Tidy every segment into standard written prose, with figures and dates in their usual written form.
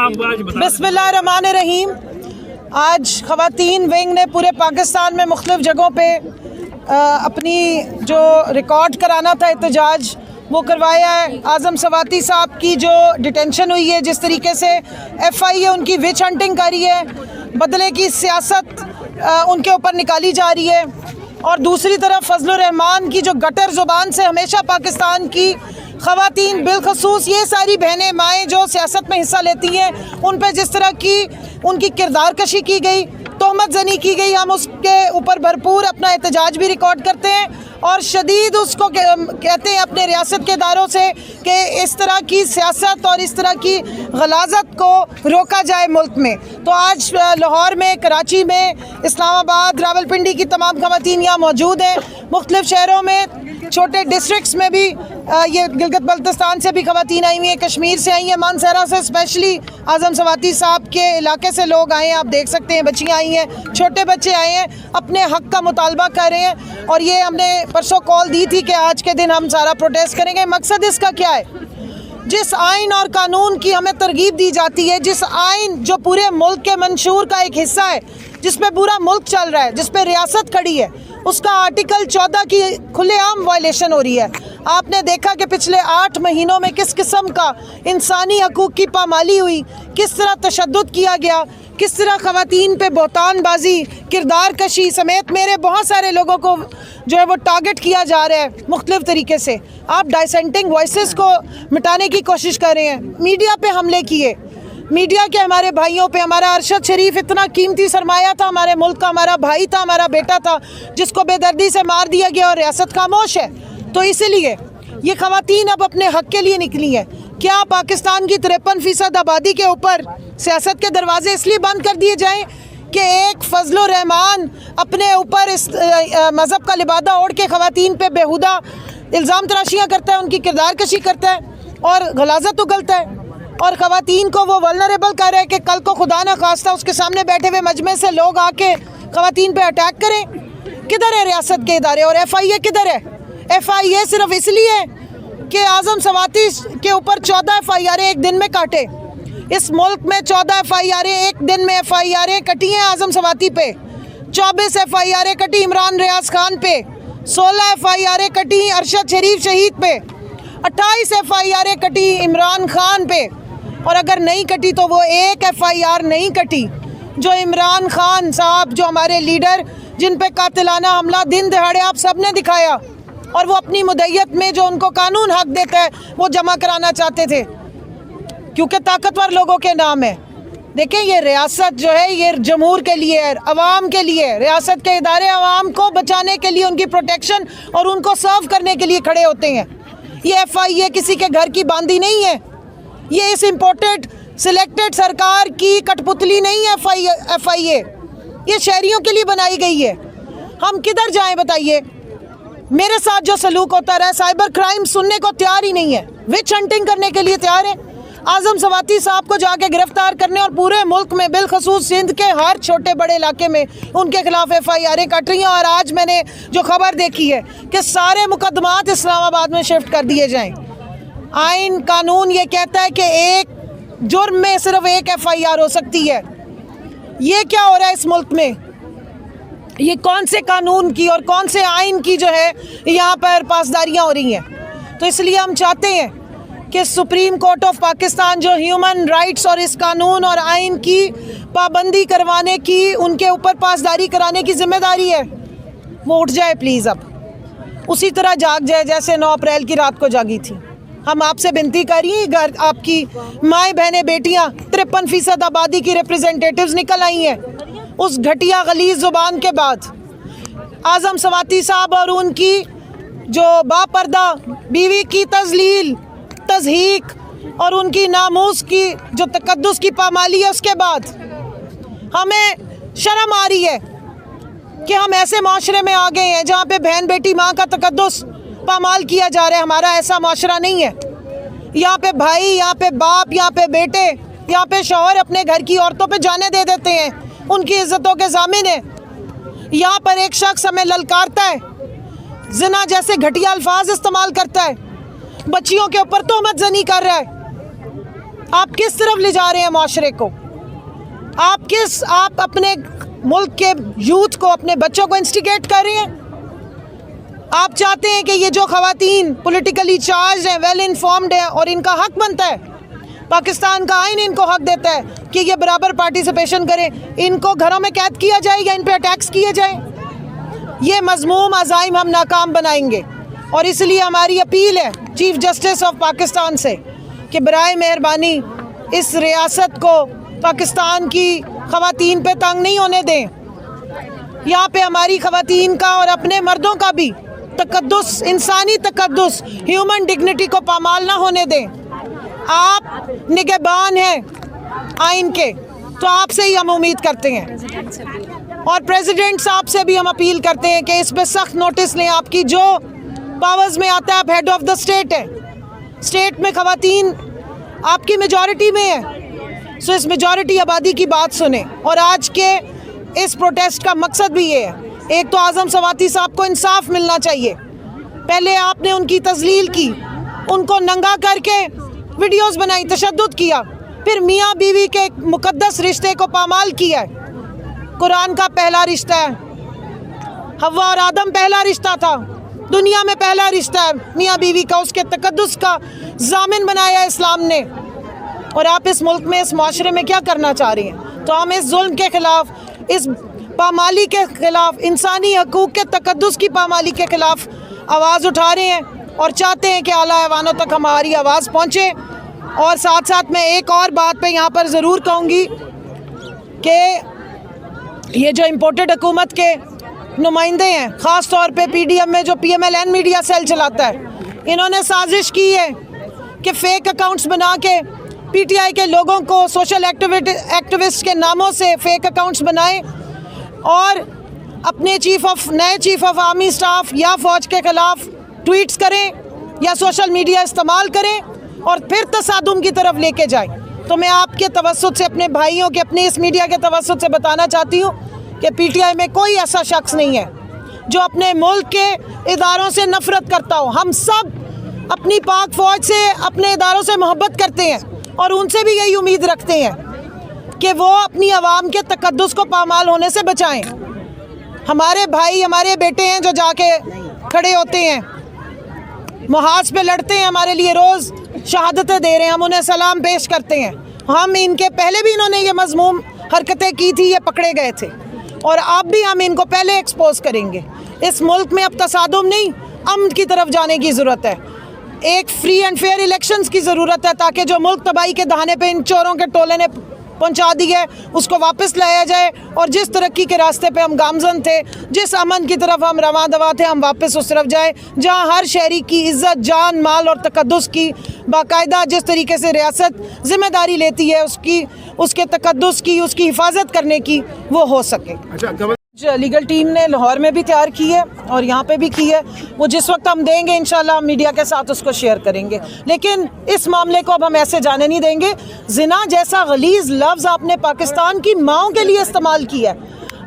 आप आज बता। बिस्मिल्लाहिर्रहमानिर्रहीम। आज ख़वातीन विंग ने पूरे पाकिस्तान में मुख्तलिफ़ जगहों पे अपनी जो रिकॉर्ड कराना था एहतजाज वो करवाया है। आज़म सवाती साहब की जो डिटेंशन हुई है, जिस तरीके से FIA उनकी विच हंटिंग करी है, बदले की सियासत उनके ऊपर निकाली जा रही है, और दूसरी तरफ फजलुर रहमान की जो गटर ज़ुबान से हमेशा पाकिस्तान की ख़वातीन बिलखसूस ये सारी बहनें माएँ जो सियासत में हिस्सा लेती हैं उन पर जिस तरह की उनकी किरदार कशी की गई, तोहमत जनी की गई, हम उसके ऊपर भरपूर अपना एहतजाज भी रिकॉर्ड करते हैं और शदीद उसको कहते हैं अपने रियासत के इदारों से कि इस तरह की सियासत और इस तरह की गलाजत को रोका जाए मुल्क में। तो आज लाहौर में, कराची में, इस्लामाबाद, रावलपिंडी की तमाम ख़वातीन यहाँ मौजूद हैं। मुख्तलिफ़ शहरों में, छोटे डिस्ट्रिक्ट्स में भी ये गिलगित बल्तिस्तान से भी ख़वातीन आई हुई हैं, कश्मीर से आई हैं, मानसरा से स्पेशली आज़म सवाती साहब के इलाके से लोग आए हैं। आप देख सकते हैं बच्चियाँ आई हैं, छोटे बच्चे आए हैं, अपने हक़ का मुतालबा कर रहे हैं। और ये हमने परसों कॉल दी थी कि आज के दिन हम सारा प्रोटेस्ट करेंगे। मकसद इसका क्या है? जिस आइन और कानून की हमें तरगीब दी जाती है, जिस आइन जो पूरे मुल्क के मंशूर का एक हिस्सा है, जिस पे पूरा मुल्क चल रहा है, जिस पे रियासत खड़ी है, उसका आर्टिकल 14 की खुलेआम वायलेशन हो रही है। आपने देखा कि पिछले 8 महीनों में किस किस्म का इंसानी हकूक़ की पामाली हुई, किस तरह तशद्दुद किया गया, किस तरह ख़वातीन पे बहतानबाजी, किरदार कशी समेत मेरे बहुत सारे लोगों को जो है वो टारगेट किया जा रहा है मुख्तलिफ़ तरीके से। आप डाइसेंटिंग वॉइसेस को मिटाने की कोशिश कर रहे हैं, मीडिया पे हमले किए, मीडिया के हमारे भाइयों पे। हमारा अरशद शरीफ इतना कीमती सरमाया था हमारे मुल्क का, हमारा भाई था, हमारा बेटा था, जिसको बेदर्दी से मार दिया गया और रियासत खामोश है। तो इसीलिए ये ख़वातीन अब अपने हक़ के लिए निकली हैं। क्या पाकिस्तान की 53% आबादी के ऊपर सियासत के दरवाजे इसलिए बंद कर दिए जाएँ कि एक फजलुर रहमान अपने ऊपर इस मज़हब का लिबादा ओढ़ के ख़वातीन पे बेहुदा इल्ज़ाम तराशियाँ करता है, उनकी किरदार कशी करता है और गलाजत उगलता है, और ख़वातीन को वो वल्नरेबल कर रहे हैं कि कल को खुदा न खास्ता उसके सामने बैठे हुए मजमे से लोग आके ख़वातीन पे अटैक करें। किधर है रियासत के इदारे? और FIA किधर है? FIA सिर्फ इसलिए कि आज़म सवाती के ऊपर 14 FIR एक दिन में काटे। इस मुल्क में 14 FIR एक दिन में FIR कटी हैं आज़म सवाती पे, 24 FIR कटी इमरान रियाज खान पे, 16 FIR कटी अरशद शरीफ शहीद पे, 28 FIR कटी इमरान खान पे, और अगर नहीं कटी तो वो एक FIR नहीं कटी जो इमरान खान साहब, जो हमारे लीडर, जिन पे कातिलाना हमला दिन दहाड़े आप सब ने दिखाया, और वो अपनी मुद्दत में जो उनको कानून हक देता है वो जमा कराना चाहते थे क्योंकि ताकतवर लोगों के नाम है। देखें, ये रियासत जो है ये जमहूर के लिए है, अवाम के लिए। रियासत के इदारे अवाम को बचाने के लिए, उनकी प्रोटेक्शन और उनको सर्व करने के लिए खड़े होते हैं। ये FIA किसी के घर की बांदी नहीं है, ये इस इम्पोर्टेड सिलेक्टेड सरकार की कठपुतली नहीं है। FIA ये शहरियों के लिए बनाई गई है। हम किधर जाएं बताइए? मेरे साथ जो सलूक होता रहा, साइबर क्राइम सुनने को तैयार ही नहीं है, विच हंटिंग करने के लिए तैयार है। आज़म सवाती साहब को जाके गिरफ्तार करने और पूरे मुल्क में बिलखसूस सिंध के हर छोटे बड़े इलाके में उनके खिलाफ FIR कट रही हैं। और आज मैंने जो खबर देखी है कि सारे मुकदमात इस्लामाबाद में शिफ्ट कर दिए जाएं। आइन कानून ये कहता है कि एक जुर्म में सिर्फ एक FIR हो सकती है। ये क्या हो रहा है इस मुल्क में? ये कौन से कानून की और कौन से आइन की जो है यहाँ पर पासदारियाँ हो रही हैं? तो इसलिए हम चाहते हैं कि सुप्रीम कोर्ट ऑफ पाकिस्तान जो ह्यूमन राइट्स और इस कानून और आइन की पाबंदी करवाने की, उनके ऊपर पासदारी कराने की जिम्मेदारी है, वो उठ जाए प्लीज़। अब उसी तरह जाग जाए जैसे 9 अप्रैल की रात को जागी थी। हम आपसे विनती करिए, घर आपकी माएँ बहनें बेटियाँ 53% आबादी की रिप्रेजेंटेटिव्स निकल आई हैं उस घटिया गलीज़ ज़ुबान के बाद। आज़म सवाती साहब और उनकी जो बापर्दा बीवी की तज़लील, तज़हीक और उनकी नामूस की जो तकद्दुस की पामाली है, उसके बाद हमें शर्म आ रही है कि हम ऐसे माशरे में आ गए हैं जहाँ पे बहन बेटी माँ का तकद्दुस पामाल किया जा रहा है। हमारा ऐसा माशरा नहीं है। यहाँ पे भाई, यहाँ पे बाप, यहाँ पे बेटे, यहाँ पे शौहर अपने घर की औरतों पे जाने दे देते हैं, उनकी इज्जतों के ज़ामिन है। यहाँ पर एक शख्स हमें ललकारता है, जिना जैसे घटिया अल्फाज इस्तेमाल करता है, बच्चियों के ऊपर तोहमत जनी कर रहा है, आप किस तरफ ले जा रहे हैं माशरे को? आप अपने मुल्क के यूथ को, अपने बच्चों को इंस्टिगेट कर रहे हैं। आप चाहते हैं कि ये जो ख़वातीन पॉलिटिकली चार्ज हैं, वेल इन्फॉर्म्ड हैं और इनका हक बनता है, पाकिस्तान का आइन इनको हक देता है कि ये बराबर पार्टिसिपेशन करें, इनको घरों में कैद किया जाए या इन पर अटैक्स किए जाए। ये मज़मूम अज़ाइम हम नाकाम बनाएंगे और इसलिए हमारी अपील है चीफ जस्टिस ऑफ पाकिस्तान से कि बराए मेहरबानी इस रियासत को पाकिस्तान की ख़वातीन पे तंग नहीं होने दें। यहाँ पे हमारी ख़वातीन का और अपने मर्दों का भी तकद्दुस, इंसानी तकद्दुस, ह्यूमन डिग्निटी को पामाल ना होने दें। आप निगहबान हैं आइन के, तो आपसे ही हम उम्मीद करते हैं और प्रेसिडेंट साहब से भी हम अपील करते हैं कि इस पे सख्त नोटिस लें। आपकी जो पावर्स में आता है, आप हेड ऑफ द स्टेट है, स्टेट में ख़वातीन आपकी मेजॉरिटी में है, सो इस मेजॉरिटी आबादी की बात सुने। और आज के इस प्रोटेस्ट का मकसद भी ये है, एक तो आज़म सवाती साहब को इंसाफ मिलना चाहिए। पहले आपने उनकी तजलील की, उनको नंगा करके वीडियोस बनाई, तशद्दुद किया, फिर मियाँ बीवी के एक मुकद्दस रिश्ते को पामाल किया है। कुरान का पहला रिश्ता है, हव्वा और आदम पहला रिश्ता था, दुनिया में पहला रिश्ता है मियाँ बीवी का, उसके तकद्दुस का जामिन बनाया इस्लाम ने। और आप इस मुल्क में, इस माशरे में क्या करना चाह रही हैं? तो हम इस जुल्म के ख़िलाफ़, इस पामाली के ख़िलाफ़, इंसानी हकूक़ के तकद्दुस की पामाली के ख़िलाफ़ आवाज़ उठा रहे हैं और चाहते हैं कि आला ऐवानों तक हमारी आवाज़ पहुँचे। और साथ साथ मैं एक और बात पे यहाँ पर ज़रूर कहूँगी कि ये जो इम्पोर्टेड हुकूमत के नुमाइंदे हैं, ख़ास तौर पे PDM में जो PMLN मीडिया सेल चलाता है, इन्होंने साजिश की है कि फ़ेक अकाउंट्स बना के PTI के लोगों को सोशल एक्टिविस्ट के नामों से फ़ेक अकाउंट्स बनाएं और अपने नए चीफ ऑफ आर्मी स्टाफ या फ़ौज के ख़िलाफ़ ट्वीट्स करें या सोशल मीडिया इस्तेमाल करें और फिर तसादुम की तरफ लेके जाएं। तो मैं आपके तवस्सुत से, अपने भाइयों के, अपने इस मीडिया के तवस्सुत से बताना चाहती हूँ कि PTI में कोई ऐसा शख्स नहीं है जो अपने मुल्क के इदारों से नफ़रत करता हो। हम सब अपनी पाक फ़ौज से, अपने इदारों से मोहब्बत करते हैं और उनसे भी यही उम्मीद रखते हैं कि वो अपनी आवाम के तकद्दुस को पामाल होने से बचाएं। हमारे भाई, हमारे बेटे हैं जो जाके खड़े होते हैं, मुहाज पे लड़ते हैं, हमारे लिए रोज़ शहादतें दे रहे हैं, हम उन्हें सलाम पेश करते हैं। हम इनके पहले भी इन्होंने ये मज़मूम हरकतें की थी, ये पकड़े गए थे और अब भी हम इनको पहले एक्सपोज करेंगे। इस मुल्क में अब तसादुम नहीं, अमन की तरफ जाने की ज़रूरत है। एक फ्री एंड फेयर इलेक्शंस की ज़रूरत है ताकि जो मुल्क तबाही के दहाने पे इन चोरों के टोले ने पहुंचा दी है उसको वापस लाया जाए और जिस तरक्की के रास्ते पे हम गामजन थे, जिस अमन की तरफ हम रवां दवा थे, हम वापस उस तरफ जाएं जहां हर शहरी की इज़्ज़त, जान, माल और तकद्दुस की बाकायदा जिस तरीके से रियासत ज़िम्मेदारी लेती है उसके तकद्दुस की, उसकी हिफाजत करने की, वो हो सके। अच्छा, लीगल टीम ने लाहौर में भी तैयार की है और यहाँ पे भी की है, वो जिस वक्त हम देंगे इंशाल्लाह मीडिया के साथ उसको शेयर करेंगे। लेकिन इस मामले को अब हम ऐसे जाने नहीं देंगे। जिना जैसा गलीज़ लफ्ज़ आपने पाकिस्तान की माओं के लिए इस्तेमाल किया है,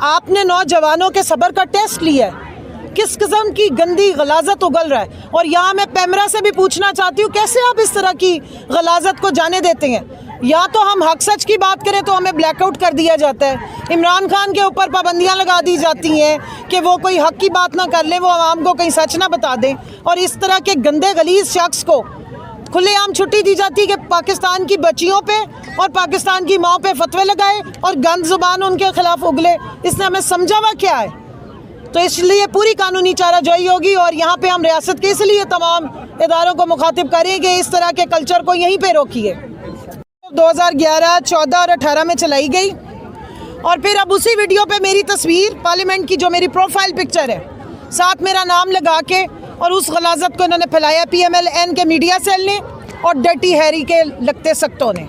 आपने नौजवानों के सब्र का टेस्ट लिया है, किस किस्म की गंदी गलाजत उगल रहा है। और यहाँ मैं पैमरा से भी पूछना चाहती हूँ, कैसे आप इस तरह की गलाजत को जाने देते हैं? या तो हम हक सच की बात करें तो हमें ब्लैकआउट कर दिया जाता है, इमरान खान के ऊपर पाबंदियां लगा दी जाती हैं कि वो कोई हक की बात ना कर लें, वो आवाम को कहीं सच ना बता दें, और इस तरह के गंदे गलीज़ शख्स को खुलेआम छुट्टी दी जाती है कि पाकिस्तान की बच्चियों पे और पाकिस्तान की माओ पे फतवे लगाए और गंद ज़ुबान उनके ख़िलाफ़ उगले। इसने हमें समझा हुआ क्या है? तो इसलिए पूरी कानूनी चाराजोई होगी और यहाँ पे हम रियासत के इसलिए तमाम इदारों को मुखातिब करेंगे इस तरह के कल्चर को यहीं पे रोकिए। 2011, 14 और 18 में चलाई गई और फिर अब उसी वीडियो पे मेरी तस्वीर, पार्लियामेंट की जो मेरी प्रोफाइल पिक्चर है, साथ मेरा नाम लगा के और उस गलाजत को इन्होंने फैलाया PMLN के मीडिया सेल ने और डर्टी हैरी के लगते सख्तों ने।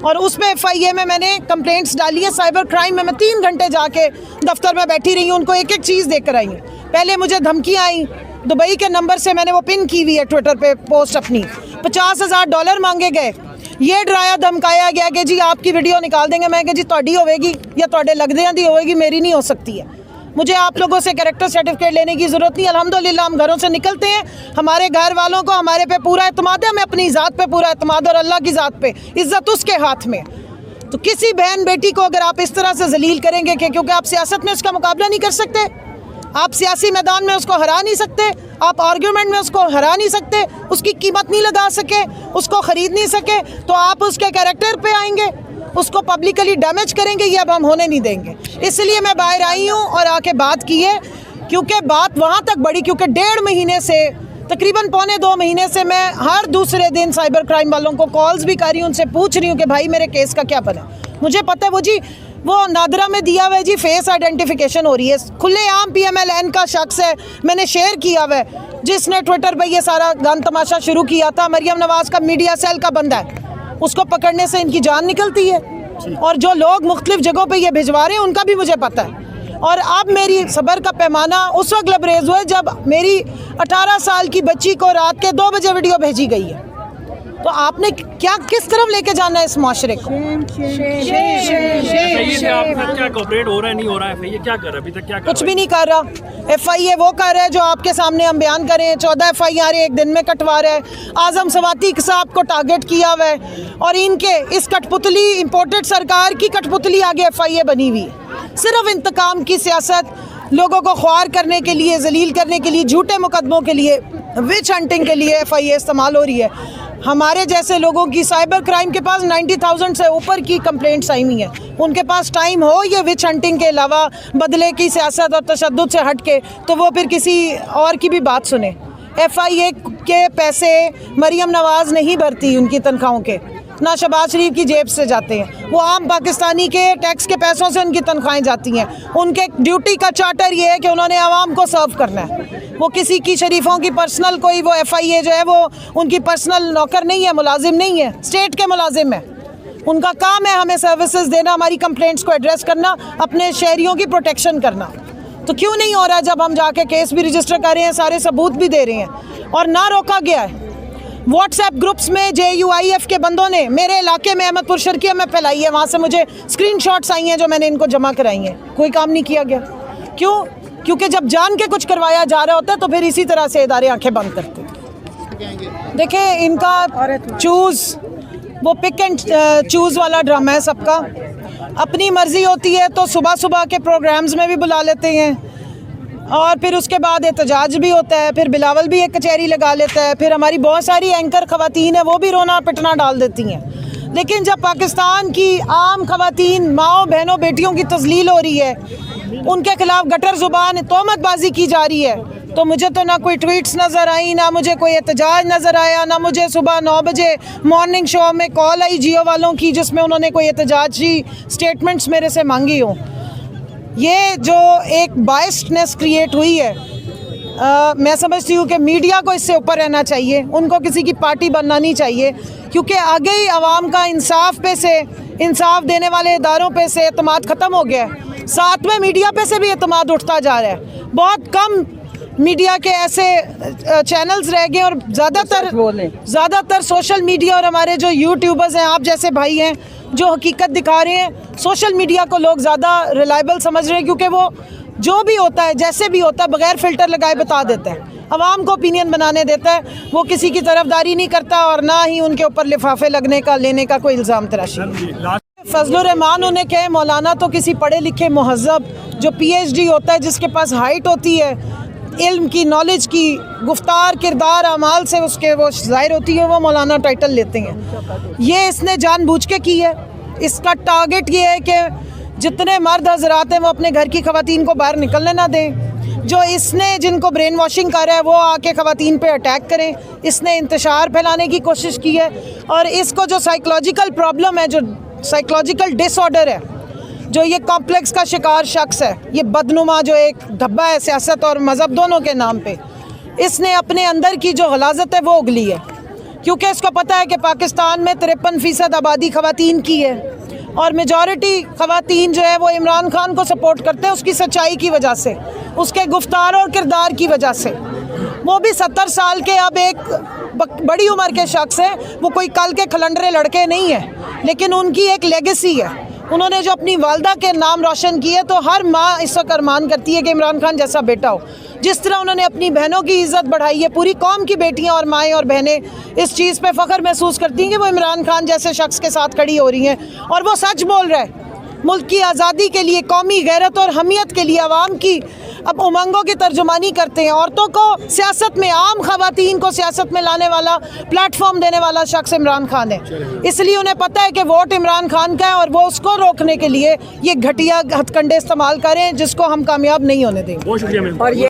और उसमें FIA में मैंने कंप्लेंट्स डाली है। साइबर क्राइम में मैं 3 घंटे जाके दफ्तर में बैठी रही हूँ, उनको एक एक चीज़ देख कर आई हूँ। पहले मुझे धमकियाँ आई, दुबई के नंबर से मैंने वो पिन की हुई है ट्विटर पे पोस्ट अपनी, $50,000 मांगे गए, ये डराया धमकाया गया कि जी आपकी वीडियो निकाल देंगे। मैं कि जी ਤੁਹਾਡੀ होगी या ਤੁਹਾਡੇ लगदियां दी होगी, मेरी नहीं हो सकती है। मुझे आप लोगों से कैरेक्टर सर्टिफिकेट लेने की ज़रूरत नहीं। अल्हम्दुलिल्लाह हम घरों से निकलते हैं, हमारे घर वालों को हमारे पे पूरा एतमाद है, हमें अपनी ज़ात पे पूरा एतमाद और अल्लाह की ज़ात पे इज़्ज़त उसके हाथ में। तो किसी बहन बेटी को अगर आप इस तरह से जलील करेंगे कि क्योंकि आप सियासत में उसका मुकाबला नहीं कर सकते, आप सियासी मैदान में उसको हरा नहीं सकते, आप आर्ग्यूमेंट में उसको हरा नहीं सकते, उसकी कीमत नहीं लगा सके, उसको ख़रीद नहीं सके, तो आप उसके कैरेक्टर पे आएंगे, उसको पब्लिकली डैमेज करेंगे। ये अब हम होने नहीं देंगे। इसलिए मैं बाहर आई हूँ और आके बात की है, क्योंकि बात वहाँ तक बढ़ी क्योंकि 1.5 महीने से, तकरीबन 1.25 महीने से मैं हर दूसरे दिन साइबर क्राइम वालों को कॉल्स भी कर रही हूँ, उनसे पूछ रही हूँ कि भाई मेरे केस का क्या बना। मुझे पता है वो नादरा में दिया हुआ है जी, फेस आइडेंटिफिकेशन हो रही है, खुलेआम PMLN का शख्स है, मैंने शेयर किया हुआ है, जिसने ट्विटर पर ये सारा गान तमाशा शुरू किया था। मरियम नवाज़ का मीडिया सेल का बंदा है, उसको पकड़ने से इनकी जान निकलती है। और जो लोग मुख्तलिफ जगहों पे ये भिजवा रहे हैं उनका भी मुझे पता है। और अब मेरी सब्र का पैमाना उस वक्त लबरेज हुआ जब मेरी 18 साल की बच्ची को रात के 2 बजे वीडियो भेजी गई है। तो आपने क्या किस तरफ लेके जाना है इस माशरे को? कुछ भी नहीं कर रहा। FIA वो कर रहा है जो आपके सामने हम बयान करें। 14 FIR एक दिन में कटवा रहा है। आजम सवाती साहब को टारगेट किया हुआ है और इनके इस कठपुतली इम्पोर्टेड सरकार की कठपुतली आगे FIA बनी हुई है। सिर्फ इंतकाम की सियासत, लोगों को ख्वार करने के लिए, जलील करने के लिए, झूठे मुकदमों के लिए, विच हंटिंग के लिए FIA इस्तेमाल हो रही है। हमारे जैसे लोगों की साइबर क्राइम के पास 90,000 से ऊपर की कंप्लेंट्स आई हुई हैं। उनके पास टाइम हो ये विच हंटिंग के अलावा बदले की सियासत और तशद्दुद से हट के, तो वो फिर किसी और की भी बात सुने। FIA के पैसे मरियम नवाज़ नहीं भरती, उनकी तनख्वाहों के ना शहबाज शरीफ की जेब से जाते हैं, वो आम पाकिस्तानी के टैक्स के पैसों से उनकी तनख्वाहें जाती हैं। उनके ड्यूटी का चार्टर ये है कि उन्होंने आवाम को सर्व करना है। वो किसी की शरीफों की पर्सनल कोई वो FIA जो है वो उनकी पर्सनल नौकर नहीं है, मुलाजिम नहीं है, स्टेट के मुलाजिम है। उनका काम है हमें सर्विसेज देना, हमारी कंप्लेंट्स को एड्रेस करना, अपने शहरियों की प्रोटेक्शन करना। तो क्यों नहीं हो रहा जब हम जाके केस भी रजिस्टर कर रहे हैं, सारे सबूत भी दे रहे हैं और ना रोका गया है। व्हाट्सएप ग्रुप्स में JUIF के बंदों ने मेरे इलाके में अहमदपुर शर्किया में फैलाई है, वहाँ से मुझे स्क्रीनशॉट्स आई हैं जो मैंने इनको जमा कराई हैं। कोई काम नहीं किया गया। क्यों? क्योंकि जब जान के कुछ करवाया जा रहा होता है तो फिर इसी तरह से इदारे आंखें बंद करते हैं। देखिए इनका वो पिक एंड चूज़ वाला ड्रामा है सबका। अपनी मर्ज़ी होती है तो सुबह सुबह के प्रोग्राम्स में भी बुला लेते हैं और फिर उसके बाद एहतजाज भी होता है, फिर बिलावल भी एक कचहरी लगा लेता है, फिर हमारी बहुत सारी एंकर ख़वातीन है वो भी रोना पिटना डाल देती हैं। लेकिन जब पाकिस्तान की आम ख़वातीन, माओ बहनों बेटियों की तज़लील हो रही है, उनके खिलाफ गटर ज़ुबान तोहमतबाजी की जा रही है, तो मुझे तो ना कोई ट्वीट्स नज़र आई, ना मुझे कोई एहतजाज नज़र आया, ना मुझे सुबह 9 बजे मॉर्निंग शो में कॉल आई जियो वालों की जिसमें उन्होंने कोई एहतजाजी स्टेटमेंट्स मेरे से मांगी हो। ये जो एक बायस्डनेस क्रिएट हुई है, मैं समझती हूँ कि मीडिया को इससे ऊपर रहना चाहिए, उनको किसी की पार्टी बनना नहीं चाहिए, क्योंकि आगे ही आवाम का इंसाफ देने वाले इदारों पे से एतमाद ख़त्म हो गया है। साथ में मीडिया पे से भी एतमाद उठता जा रहा है। बहुत कम मीडिया के ऐसे चैनल्स रह गए और ज़्यादातर सोशल मीडिया और हमारे जो यूट्यूबर्स हैं, आप जैसे भाई हैं जो हकीकत दिखा रहे हैं, सोशल मीडिया को लोग ज़्यादा रिलायबल समझ रहे हैं, क्योंकि वो जो भी होता है जैसे भी होता है बग़ैर फ़िल्टर लगाए बता देता है, आवाम को ओपिनियन बनाने देता है। वो किसी की तरफदारी नहीं करता और ना ही उनके ऊपर लिफाफे लेने का कोई इल्ज़ाम तराशी। फजलुर रहमान उन्हें कहे, मौलाना तो किसी पढ़े लिखे मुहज़्ज़ब जो PhD होता है, जिसके पास हाइट होती है, इल्म की, नॉलेज की, गुफ्तार, किरदार, अमाल से उसके वो ज़ाहिर होती है, वो मौलाना टाइटल लेते हैं। ये इसने जानबूझ के की है। इसका टारगेट ये है कि जितने मर्द हज़रात हैं वो अपने घर की ख़वातीन को बाहर निकलने ना दें। जो इसने जिनको ब्रेन वॉशिंग कर रहा है वो आके ख़वातीन पे अटैक करें। इसने इंतशार फैलाने की कोशिश की है और इसको जो साइकोलॉजिकल प्रॉब्लम है, जो साइकोलॉजिकल डिसऑर्डर है, जो ये कॉम्प्लेक्स का शिकार शख्स है, ये बदनुमा जो एक धब्बा है सियासत और मज़हब दोनों के नाम पे, इसने अपने अंदर की जो गलाज़त है वो उगली है। क्योंकि इसको पता है कि पाकिस्तान में 53% आबादी ख़वातीन की है और मेजॉरिटी ख़वातीन जो है वो इमरान खान को सपोर्ट करते हैं, उसकी सच्चाई की वजह से, उसके गुफ्तार और किरदार की वजह से। वो भी 70 साल के अब एक बड़ी उम्र के शख्स हैं, वो कोई कल के खलंडरे लड़के नहीं हैं, लेकिन उनकी एक लेगेसी है। उन्होंने जो अपनी वालदा के नाम रोशन किए, तो हर माँ इस वक्त अरमान करती है कि इमरान खान जैसा बेटा हो। जिस तरह उन्होंने अपनी बहनों की इज़्ज़त बढ़ाई है, पूरी कौम की बेटियां और माएँ और बहनें इस चीज़ पे फ़ख्र महसूस करती हैं कि वो इमरान खान जैसे शख्स के साथ खड़ी हो रही हैं और वो सच बोल रहा है। मुल्क की आज़ादी के लिए, कौमी गैरत और हमियत के लिए आवाम की अब उमंगों की तर्जुमानी करते हैं। औरतों को सियासत में, आम ख़वातीन को सियासत में लाने वाला, प्लेटफॉर्म देने वाला शख्स इमरान खान है। इसलिए उन्हें पता है कि वोट इमरान खान का है और वो उसको रोकने के लिए ये घटिया हथकंडे इस्तेमाल करें जिसको हम कामयाब नहीं होने देंगे। बहुत शुक्रिया मैम।